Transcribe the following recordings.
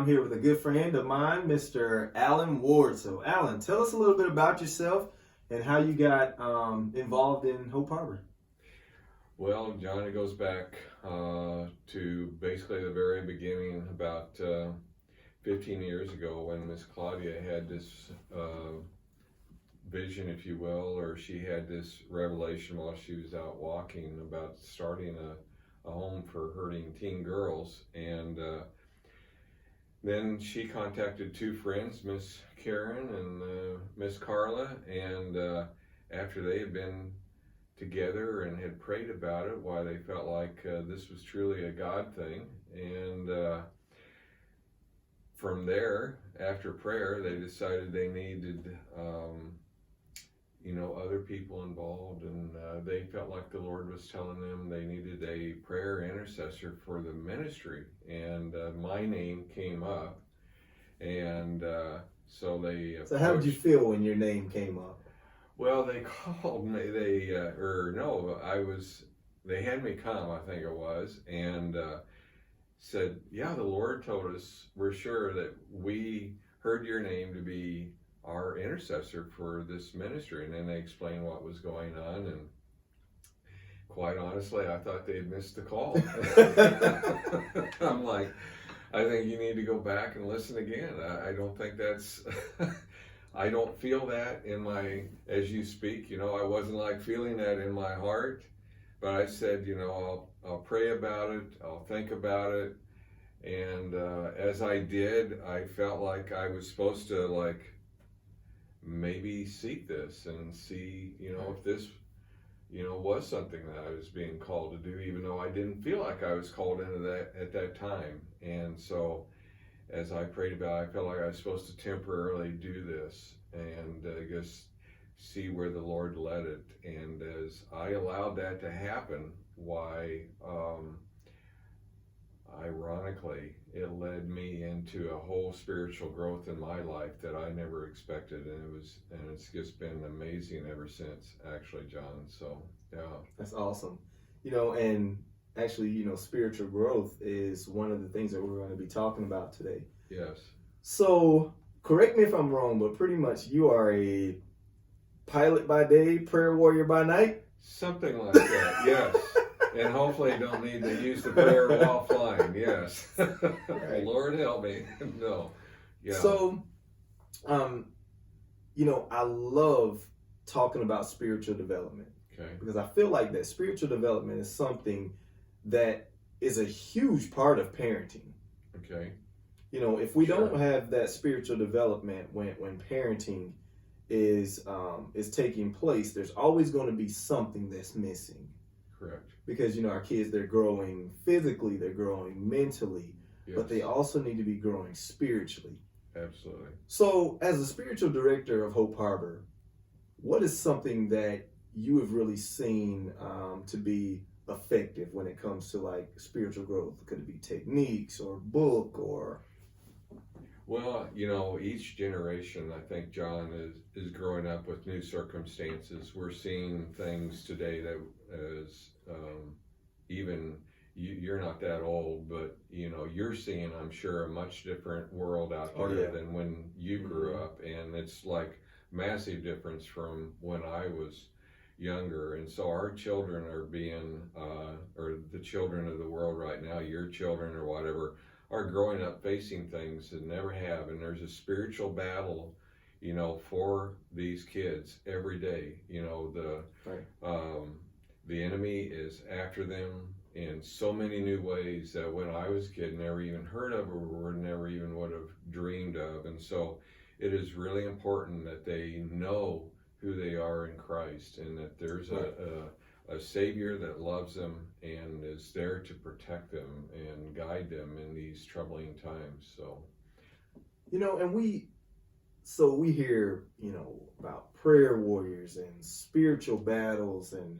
I'm here with a good friend of mine, Mr. Alan Ward. So, Alan, tell us a little bit about yourself and how you got involved in Hope Harbor. Well, John, it goes back to basically the very beginning, about 15 years ago, when Miss Claudia had this vision, if you will, or she had this revelation while she was out walking about starting a home for hurting teen girls. And then she contacted two friends, Miss Karen and Miss Carla, and after they had been together and had prayed about it, why they felt like this was truly a God thing. And from there, after prayer, they decided they needed other people involved, and they felt like the Lord was telling them they needed a prayer intercessor for the ministry. And my name came up, and so they So how did you feel when your name came up? Well, they called me. They had me come, I think it was, and said, "Yeah, the Lord told us. We're sure that we heard your name to be our intercessor for this ministry." And then they explained what was going on, and quite honestly, I thought they'd missed the call. I'm like, I think you need to go back and listen again. I don't think that's. I don't feel that as you speak, I wasn't like feeling that in my heart, but I said, I'll pray about it, I'll think about it. And as I did, I felt like I was supposed to maybe seek this and see, if this, was something that I was being called to do, even though I didn't feel like I was called into that at that time. And so as I prayed about it, I felt like I was supposed to temporarily do this and just see where the Lord led it. And as I allowed that to happen, ironically, it led me into a whole spiritual growth in my life that I never expected, and it's just been amazing ever since, actually, John. So yeah, that's awesome. And actually, spiritual growth is one of the things that we're going to be talking about today. Yes. So, correct me if I'm wrong, but pretty much you are a pilot by day, prayer warrior by night? Something like that, yes. And hopefully don't need to use the prayer while flying, yes. Right. Lord help me. No. Yeah. So, I love talking about spiritual development. Okay. Because I feel like that spiritual development is something that is a huge part of parenting. Okay. If we don't have that spiritual development when parenting is taking place, there's always going to be something that's missing. Correct. Because our kids, they're growing physically, they're growing mentally, yes, but they also need to be growing spiritually. Absolutely. So, as a spiritual director of Hope Harbor, what is something that you have really seen to be effective when it comes to spiritual growth? Could it be techniques or book or? Well, each generation, I think, John, is growing up with new circumstances. We're seeing things today that is even you're not that old, but you're seeing, I'm sure, a much different world out here than when you grew up, and it's like massive difference from when I was younger. And so our children are being, or the children of the world right now, your children or whatever, are growing up facing things that never have. And there's a spiritual battle, for these kids every day. The enemy is after them in so many new ways that when I was a kid, never even heard of or never even would have dreamed of. And so it is really important that they know who they are in Christ, and that there's a Savior that loves them and is there to protect them and guide them in these troubling times. So, and we hear, about prayer warriors and spiritual battles and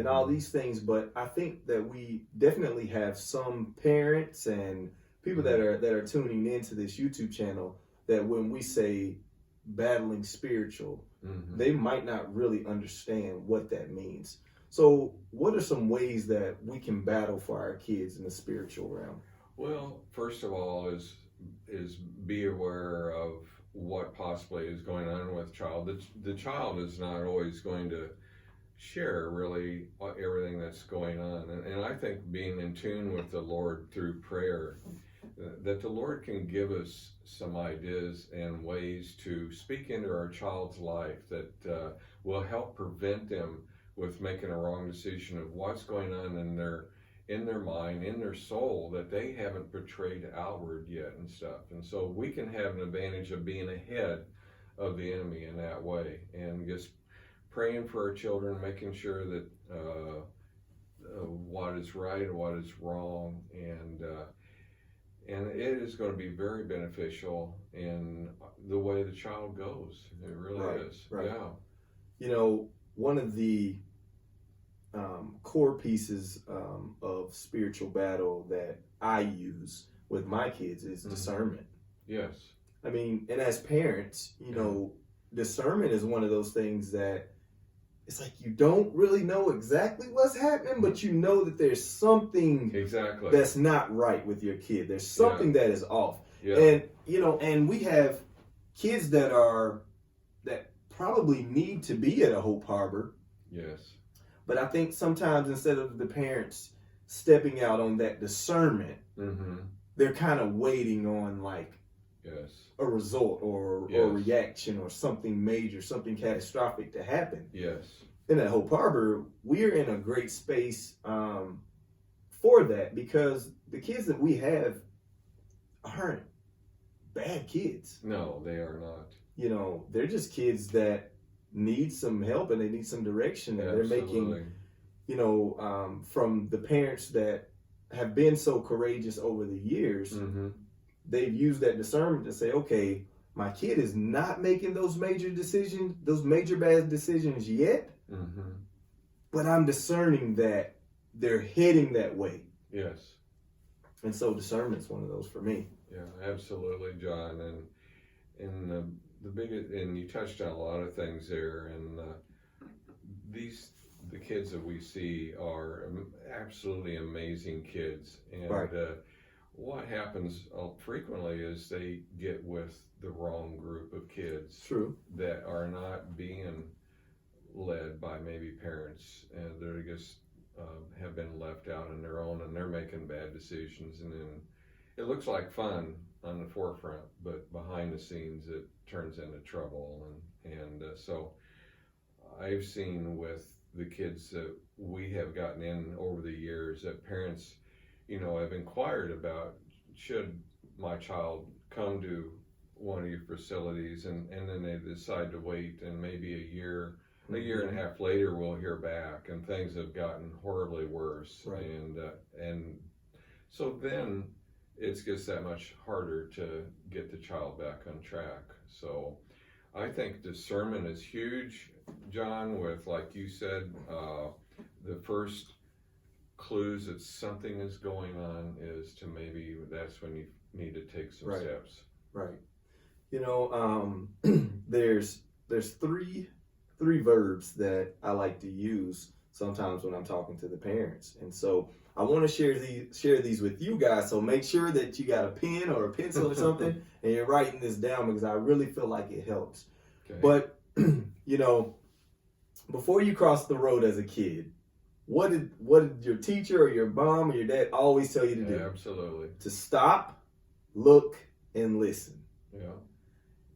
all these things, but I think that we definitely have some parents and people that are tuning into this YouTube channel that when we say battling spiritual, they might not really understand what that means. So what are some ways that we can battle for our kids in the spiritual realm? Well, first of all is be aware of what possibly is going on with the child. The child is not always going to share really everything that's going on. And I think being in tune with the Lord through prayer, that the Lord can give us some ideas and ways to speak into our child's life that will help prevent them with making a wrong decision of what's going on in their mind, in their soul, that they haven't portrayed outward yet and stuff. And so we can have an advantage of being ahead of the enemy in that way, and just praying for our children, making sure that what is right and what is wrong, and it is going to be very beneficial in the way the child goes. It really is. Right. Yeah. You know, one of the core pieces of spiritual battle that I use with my kids is discernment. Yes. I mean, and as parents, you know, discernment is one of those things that it's like you don't really know exactly what's happening, but you know that there's something that's not right with your kid. There's something that is off. Yeah. And, you know, and we have kids that probably need to be at a Hope Harbor. Yes. But I think sometimes instead of the parents stepping out on that discernment, they're kind of waiting on like a result or reaction or something major, something catastrophic to happen. Yes. And at Hope Harbor, we're in a great space for that, because the kids that we have aren't bad kids. No, they are not. You know, they're just kids that need some help and they need some direction, and they're making, you know, from the parents that have been so courageous over the years, they've used that discernment to say, okay, my kid is not making those major decisions, those major bad decisions yet, but I'm discerning that they're heading that way. Yes. And so discernment's one of those for me. Yeah, absolutely, John. And the biggest, and you touched on a lot of things there, and the kids that we see are absolutely amazing kids, and what happens frequently is they get with the wrong group of kids. True. That are not being led by maybe parents, and they're just have been left out on their own, and they're making bad decisions, and then it looks like fun on the forefront, but behind the scenes it turns into trouble. And so I've seen with the kids that we have gotten in over the years that parents, you know, have inquired about, should my child come to one of your facilities, and then they decide to wait, and maybe a year and a half later we'll hear back, and things have gotten horribly worse. Right. And so then it's just that much harder to get the child back on track. So I think discernment is huge, John, with, like you said, the first clues that something is going on is to maybe that's when you need to take some steps. Right. You know, there's three verbs that I like to use sometimes when I'm talking to the parents, and so I want to share these with you guys. So make sure that you got a pen or a pencil or something, and you're writing this down, because I really feel like it helps. Okay. But you know, before you cross the road as a kid, what did your teacher or your mom or your dad always tell you to do? Absolutely. To stop, look, and listen. Yeah.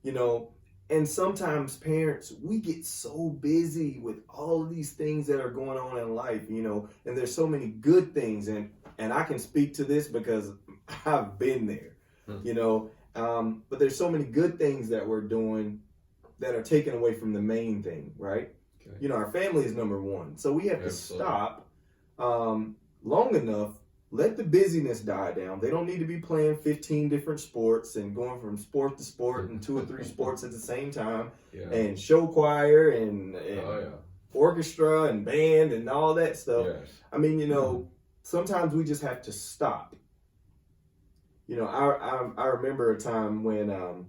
You know, and sometimes parents, we get so busy with all of these things that are going on in life, you know, and there's so many good things, and I can speak to this because I've been there, you know, but there's so many good things that we're doing that are taken away from the main thing, right? Okay. You know, our family is number one. So we have to stop long enough, let the busyness die down. They don't need to be playing 15 different sports and going from sport to sport and 2 or 3 sports at the same time, and show choir and orchestra and band and all that stuff. Yes. I mean, you know, sometimes we just have to stop. You know, I remember a time when,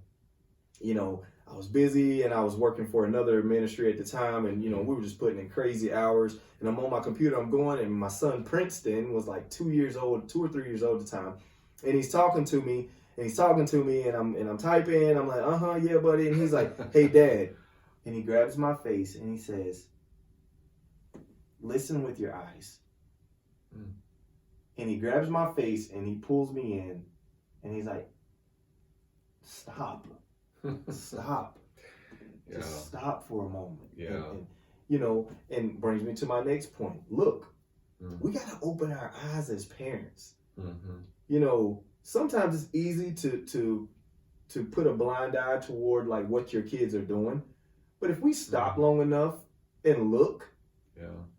you know, I was busy and I was working for another ministry at the time, and, you know, we were just putting in crazy hours, and I'm on my computer, I'm going, and my son Princeton was like 2 or 3 years old at the time, and he's talking to me, and he's talking to me, and I'm typing. I'm like, yeah, buddy. And he's like, hey, Dad. And he grabs my face and he says, listen with your eyes. Mm. And he grabs my face and he pulls me in, and he's like, stop. Stop. Yeah. Just stop for a moment. Yeah. And brings me to my next point. Look, we got to open our eyes as parents. Mm-hmm. Sometimes it's easy to put a blind eye toward like what your kids are doing. But if we stop long enough and look,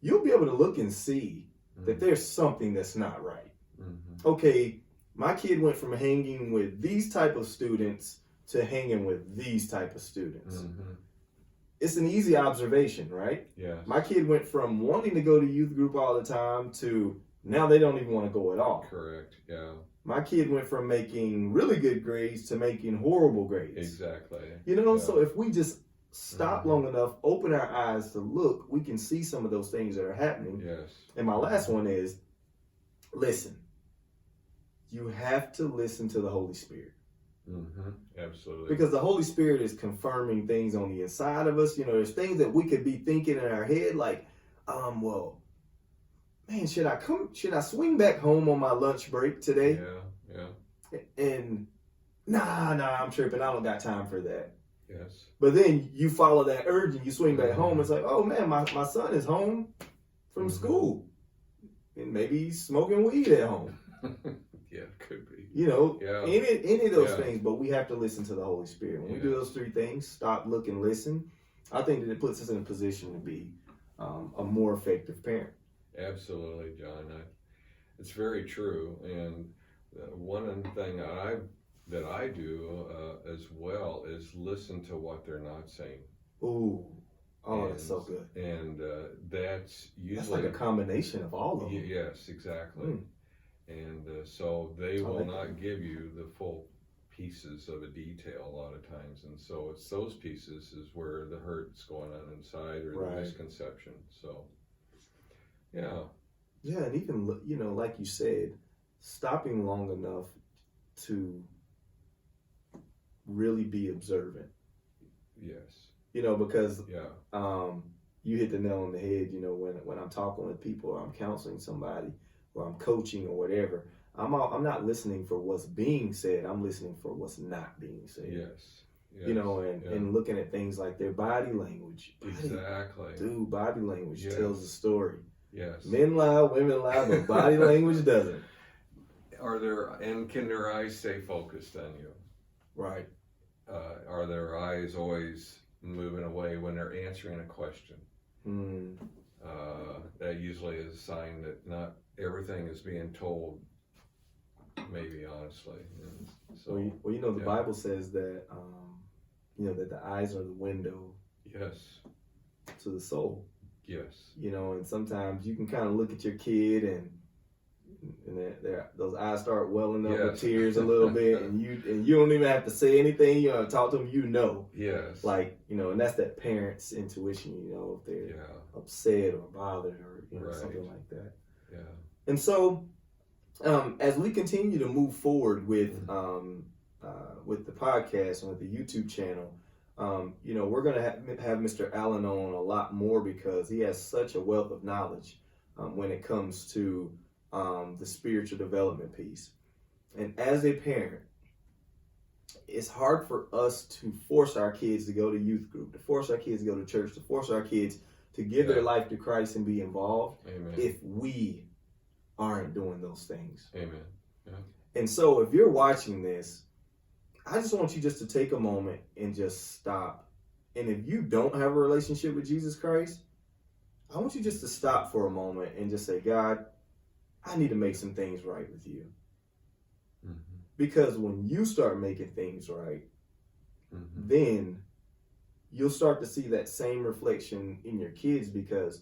you'll be able to look and see that there's something that's not right. Mm-hmm. Okay, my kid went from hanging with these type of students to hanging with these type of students. Mm-hmm. It's an easy observation, right? Yeah. My kid went from wanting to go to youth group all the time to now they don't even want to go at all. Correct, yeah. My kid went from making really good grades to making horrible grades. Exactly. So if we just stop long enough, open our eyes to look, we can see some of those things that are happening. Yes. And my last one is, listen. You have to listen to the Holy Spirit. Mm-hmm. Absolutely. Because the Holy Spirit is confirming things on the inside of us. There's things that we could be thinking in our head like, well, man, should I swing back home on my lunch break today? Yeah. And nah, I'm tripping. I don't got time for that. Yes. But then you follow that urge and you swing back home. It's like, oh man, my son is home from school. And maybe he's smoking weed at home. Yeah, it could be. Any of those things, but we have to listen to the Holy Spirit. When we do those three things, stop, look, and listen, I think that it puts us in a position to be a more effective parent. Absolutely, John. It's very true. And one thing that I do as well is listen to what they're not saying. That's so good. And that's usually like a combination of all of them. Yes, exactly. And so they will not give you the full pieces of a detail a lot of times. And so it's those pieces is where the hurt's going on inside or the misconception. So, yeah. Yeah, and even, like you said, stopping long enough to really be observant. Yes. Because you hit the nail on the head, when I'm talking with people or I'm counseling somebody, or I'm coaching or whatever, I'm not listening for what's being said. I'm listening for what's not being said. Yes. And looking at things like their body language. Exactly. Dude, body language tells the story. Yes. Men lie, women lie, but body language doesn't. Can their eyes stay focused on you? Right. Are their eyes always moving away when they're answering a question? That usually is a sign that not everything is being told, maybe honestly. And so, the Bible says that, that the eyes are the window. Yes. To the soul. Yes. And sometimes you can kind of look at your kid and those eyes start welling up with tears a little bit, and you don't even have to say anything. Talk to them. Yes. Like and that's that parent's intuition. If they're upset or bothered or something like that. Yeah. And so, as we continue to move forward with the podcast and with the YouTube channel, we're going to have Mr. Alan on a lot more because he has such a wealth of knowledge when it comes to the spiritual development piece. And as a parent, it's hard for us to force our kids to go to youth group, to force our kids to go to church, to force our kids to give their life to Christ and be involved. Amen. If we aren't doing those things. Amen. Yeah. And so if you're watching this, I just want you just to take a moment and just stop. And if you don't have a relationship with Jesus Christ, I want you just to stop for a moment and just say, God, I need to make some things right with you. Mm-hmm. Because when you start making things right, then you'll start to see that same reflection in your kids because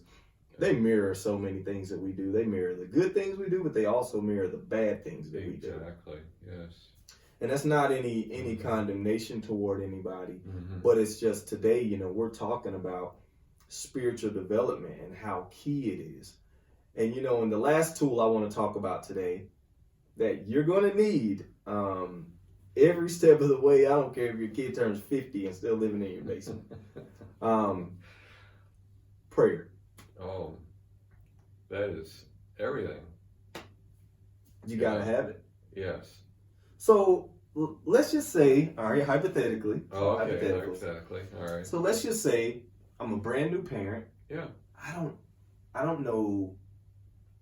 they mirror so many things that we do. They mirror the good things we do, but they also mirror the bad things that we do. Exactly, yes. And that's not any condemnation toward anybody, but it's just today, we're talking about spiritual development and how key it is. And, and the last tool I want to talk about today that you're going to need every step of the way. I don't care if your kid turns 50 and still living in your basement. Prayer. Oh, that is everything. You gotta have it. Yes. So let's just say, all right, hypothetically. Oh, okay, hypothetically. All right. So let's just say I'm a brand new parent. Yeah. I don't know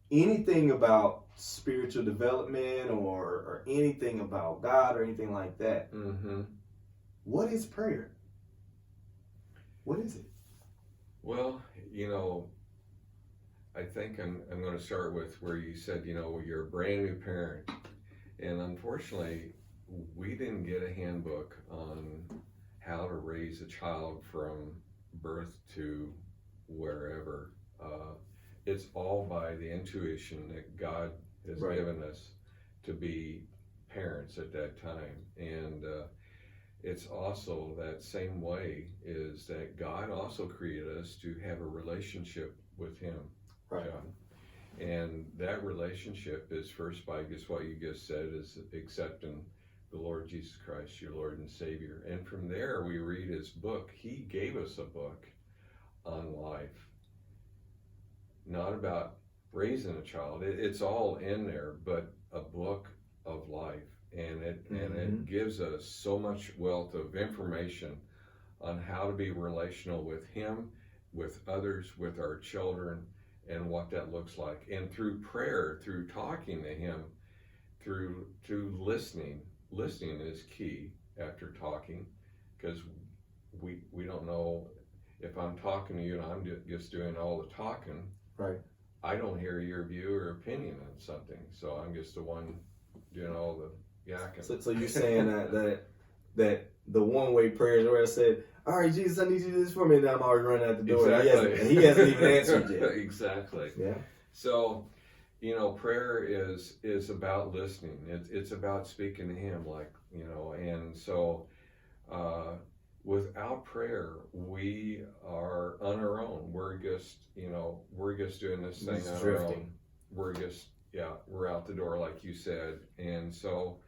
anything about spiritual development or anything about God or anything like that. Mm-hmm. What is prayer? What is it? Well, I think I'm going to start with where you said, you're a brand new parent. And unfortunately, we didn't get a handbook on how to raise a child from birth to wherever. It's all by the intuition that God has given us to be parents at that time. And it's also that same way is that God also created us to have a relationship with Him, John. And that relationship is first by just what you just said, is accepting the Lord Jesus Christ, your Lord and Savior. And from there we read His book. He gave us a book on life, not about raising a child. It's all in there, but a book of life. And it gives us so much wealth of information on how to be relational with Him, with others, with our children, and what that looks like. And through prayer, through talking to Him, through listening. Listening is key after talking, because we don't know if I'm talking to you and I'm just doing all the talking. Right. I don't hear your view or opinion on something, so I'm just the one doing all the yakking. So you're saying that the one-way prayers where I said, all right, Jesus, I need you to do this for me, and I'm already running out the door. Exactly. And he hasn't even answered yet. Exactly. Yeah. So, prayer is about listening. It's about speaking to Him, and so without prayer, we are on our own. We're just doing this thing on our own. We're just, we're out the door, like you said. And so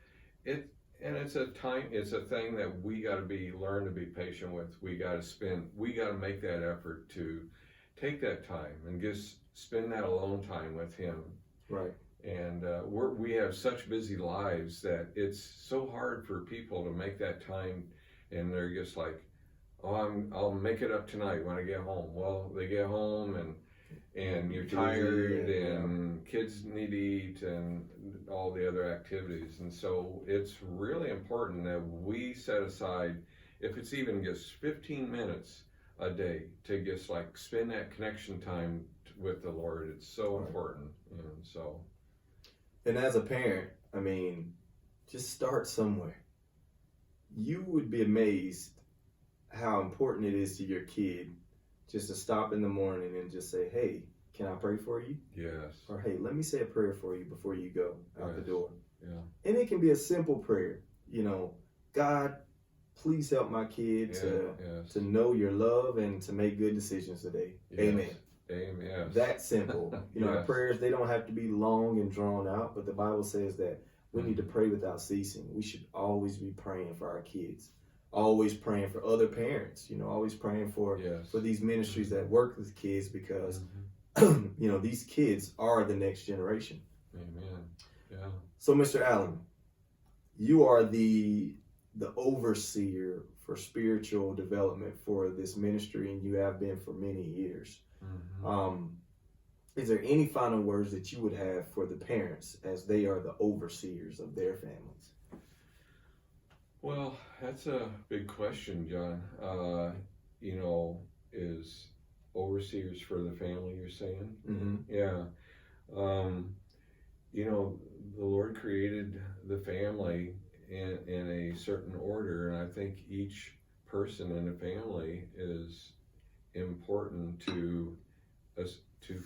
it's a thing that we got to learn to be patient with. We got to make that effort to take that time and just spend that alone time with Him. Right. And we have such busy lives that it's so hard for people to make that time, and they're just like, I'll make it up tonight when I get home. Well, they get home and you're tired, and kids need to eat, and all the other activities. And so it's really important that we set aside, if it's even just 15 minutes a day, to just spend that connection time with the Lord. It's so important. And as a parent, just start somewhere. You would be amazed how important it is to your kid just to stop in the morning and just say, hey, can I pray for you? Yes. Or, hey, let me say a prayer for you before you go out the door. Yeah. And it can be a simple prayer. God, please help my kid to know your love and to make good decisions today. Yes. Amen. Amen. That simple. Our prayers, they don't have to be long and drawn out, but the Bible says that we need to pray without ceasing. We should always be praying for our kids. Always praying for other parents, always praying for these ministries that work with kids, because these kids are the next generation. Amen. Yeah. So, Mr. Allen, you are the overseer for spiritual development for this ministry, and you have been for many years. Mm-hmm. Is there any final words that you would have for the parents as they are the overseers of their families? Well, that's a big question, John. Is overseers for the family, you're saying? Mm-hmm. Yeah. The Lord created the family in a certain order, and I think each person in the family is important to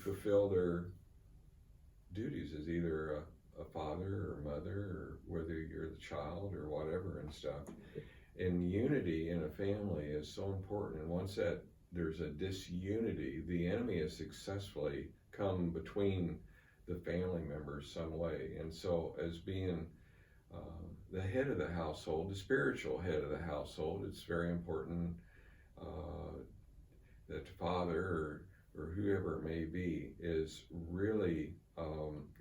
fulfill their duties as either a father or mother, or whether you're the child or whatever and stuff. And unity in a family is so important. And once that there's a disunity, the enemy has successfully come between the family members some way. And so as being the head of the household, the spiritual head of the household. It's very important that the father or whoever it may be is really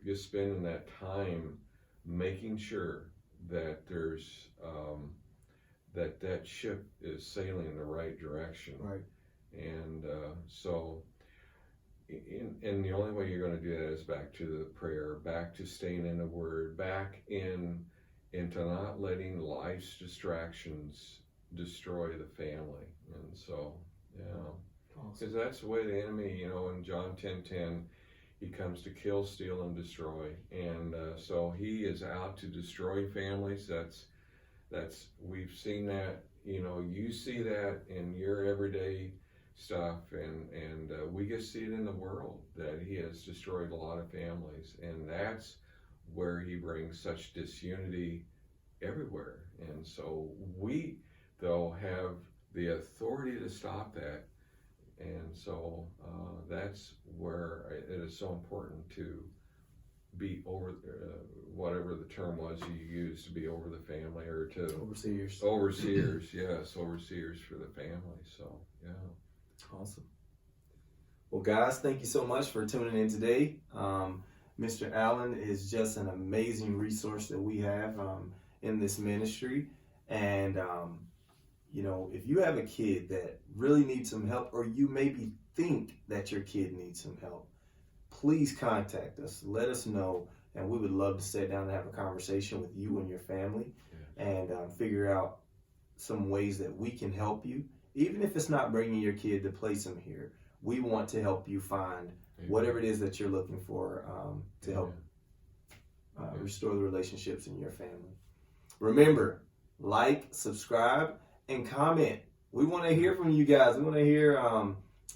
just spending that time making sure that there's that ship is sailing in the right direction. Right. And and the only way you're going to do that is back to the prayer, back to staying in the Word, back into not letting life's distractions destroy the family. And so, because that's the way the enemy, in John 10:10, he comes to kill, steal, and destroy. And so he is out to destroy families. That's we've seen that. You see that in your everyday stuff, and we just see it in the world that he has destroyed a lot of families, and that's where he brings such disunity everywhere. And so we, though, have the authority to stop that. And so that's where it is so important to be over, whatever the term was you used, to be over the family, or to overseers. Yes, overseers for the family. So yeah. Awesome. Well, guys, thank you so much for tuning in today. Mr. Alan is just an amazing resource that we have in this ministry. And, if you have a kid that really needs some help, or you maybe think that your kid needs some help, please contact us. Let us know. And we would love to sit down and have a conversation with you and your family, and figure out some ways that we can help you. Even if it's not bringing your kid to place them here, we want to help you find whatever it is that you're looking for to help restore the relationships in your family. Remember, like, subscribe, and comment. We want to hear from you guys. We want to hear,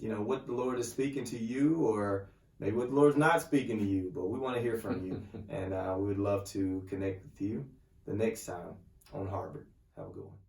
what the Lord is speaking to you, or maybe what the Lord's not speaking to you, but we want to hear from you. And we would love to connect with you the next time on Harvard. Have a good one.